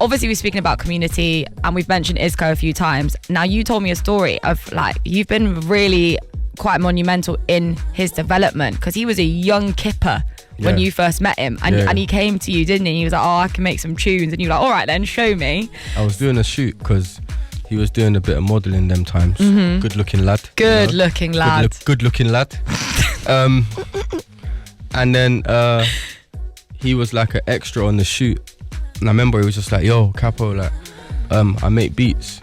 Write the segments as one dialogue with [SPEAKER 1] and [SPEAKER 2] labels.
[SPEAKER 1] obviously we're speaking about community and we've mentioned Izco a few times. Now you told me a story of like, you've been really quite monumental in his development because he was a young kipper when you first met him, and he came to you, didn't he? He was like, oh, I can make some tunes, and you were like, all right then, show me.
[SPEAKER 2] I was doing a shoot because he was doing a bit of modelling them times. Good looking lad.
[SPEAKER 1] Good looking lad.
[SPEAKER 2] And then he was like an extra on the shoot, and I remember he was just like, yo, Capo, like I make beats.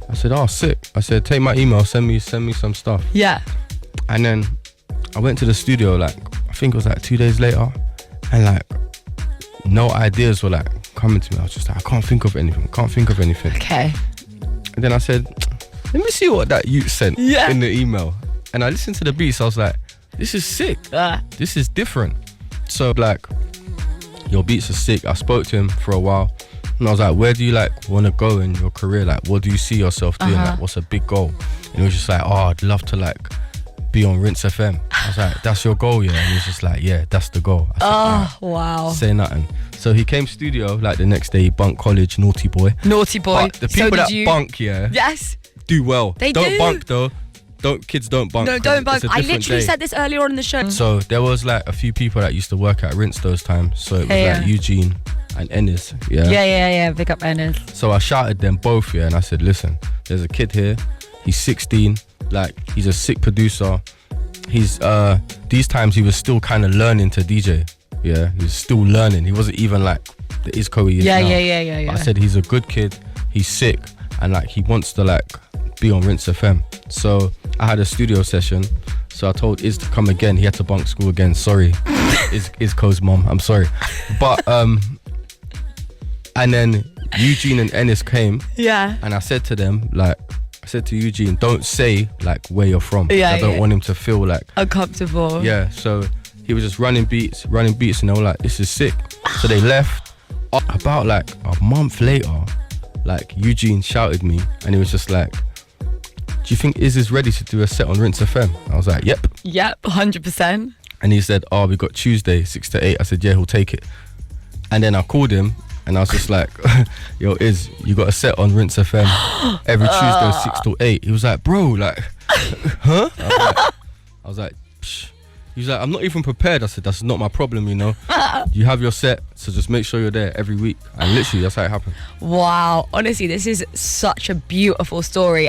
[SPEAKER 2] I said, oh, sick. I said, take my email, send me some stuff.
[SPEAKER 1] Yeah.
[SPEAKER 2] And then I went to the studio, like I think it was like 2 days later, and like no ideas were like coming to me. I was just like, I can't think of anything.
[SPEAKER 1] Okay.
[SPEAKER 2] And then I said, let me see what that youth sent in the email. And I listened to the beats. I was like, this is sick. This is different. So like, your beats are sick. I spoke to him for a while, and I was like, where do you like want to go in your career? Like, what do you see yourself doing? Like, what's a big goal? And he was just like, oh, I'd love to like be on Rinse FM. I was like, that's your goal, yeah? And he was just like, yeah, that's the goal. I said,
[SPEAKER 1] wow.
[SPEAKER 2] Say nothing. So he came studio like the next day. He bunked college, naughty boy. But the people bunk,
[SPEAKER 1] yes,
[SPEAKER 2] do well.
[SPEAKER 1] They
[SPEAKER 2] don't
[SPEAKER 1] do.
[SPEAKER 2] bunk though. Kids don't bunk.
[SPEAKER 1] No, don't bunk. I literally
[SPEAKER 2] day.
[SPEAKER 1] said this earlier on in the show.
[SPEAKER 2] So there was like a few people that used to work at Rinse those times. So it was like Eugene and Ennis.
[SPEAKER 1] Yeah. Pick up Ennis.
[SPEAKER 2] So I shouted them both, and I said, listen, there's a kid here. He's 16. Like, he's a sick producer. He's these times he was still kind of learning to DJ. Yeah, he was still learning. He wasn't even like the Izco he is now.
[SPEAKER 1] Yeah.
[SPEAKER 2] I said he's a good kid. He's sick, and like he wants to like be on Rinse FM. So I had a studio session. So I told Iz to come again. He had to bunk school again. Sorry, Izco's mom. I'm sorry, but and then Eugene and Ennis came. Yeah. And I said to them, like, I said to Eugene, don't say like where you're from. I don't want him to feel like
[SPEAKER 1] uncomfortable.
[SPEAKER 2] Yeah. So he was just running beats, and they were like, this is sick. So they left. About like a month later, like Eugene shouted me, and he was just like, do you think Iz is ready to do a set on Rinse FM? I was like, yep,
[SPEAKER 1] 100%.
[SPEAKER 2] And he said, oh, we got Tuesday 6 to 8. I said, yeah, he'll take it. And then I called him, and I was just like, yo, Iz, you got a set on Rinse FM every Tuesday 6 to 8. He was like, bro, like, huh? I was like, psh. He was like, I'm not even prepared. I said, that's not my problem, you know. You have your set, so just make sure you're there every week. And literally, that's how it happened.
[SPEAKER 1] Wow. Honestly, this is such a beautiful story.